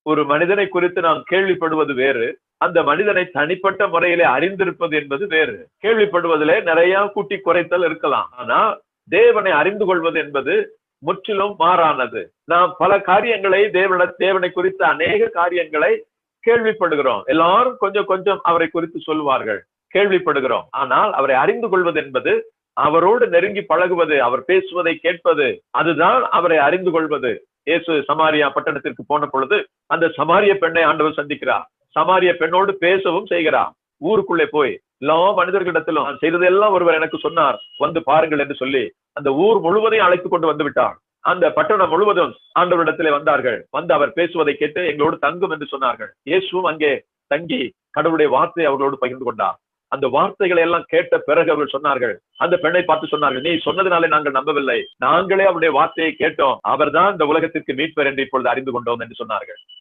ஒரு மனிதனை குறித்து நாம் கேள்விப்படுவது வேறு, அந்த மனிதனை தனிப்பட்ட முறையிலே அறிந்திருப்பது என்பது வேறு. கேள்விப்படுவதிலே நிறைய கூட்டி குறைத்தல் இருக்கலாம். ஆனா தேவனை அறிந்து கொள்வது என்பது முற்றிலும் மாறானது. நாம் பல காரியங்களை தேவனை குறித்த அநேக காரியங்களை கேள்விப்படுகிறோம். எல்லாரும் கொஞ்சம் கொஞ்சம் அவரை குறித்து சொல்வார்கள், கேள்விப்படுகிறோம். ஆனால் அவரை அறிந்து கொள்வது என்பது அவரோடு நெருங்கி பழகுவது, அவர் பேசுவதை கேட்பது, அதுதான் அவரை அறிந்து கொள்வது. இயேசு சமாரியா பட்டணத்திற்கு போன பொழுது அந்த சமாரிய பெண்ணை ஆண்டவர் சந்திக்கிறார். சமாரிய பெண்ணோடு பேசவும் செய்கிறார். ஊருக்குள்ளே போய் எல்லா மனிதர்களிடத்திலும் நான் செய்ததெல்லாம் ஒருவர் எனக்கு சொன்னார், வந்து பாருங்கள் என்று சொல்லி அந்த ஊர் முழுவதையும் அழைத்து கொண்டு வந்து விட்டார். அந்த பட்டணம் முழுவதும் ஆண்டவரிடத்திலே வந்தார்கள். வந்து அவர் பேசுவதை கேட்டு எங்களோடு தங்கும் என்று சொன்னார்கள். இயேசுவும் அங்கே தங்கி கடவுளுடைய வார்த்தையை அவர்களோடு பகிர்ந்து கொண்டார். அந்த வார்த்தைகளை எல்லாம் கேட்ட பிறகு அவர்கள் சொன்னார்கள், அந்த பெண்ணை பார்த்து சொன்னார்கள், நீ சொன்னதுனாலே நாங்கள் நம்பவில்லை, நாங்களே அவருடைய வார்த்தையை கேட்டோம், அவர்தான் இந்த உலகத்திற்கு மீட்பர் என்று இப்பொழுது அறிந்து கொண்டோம் என்று சொன்னார்கள்.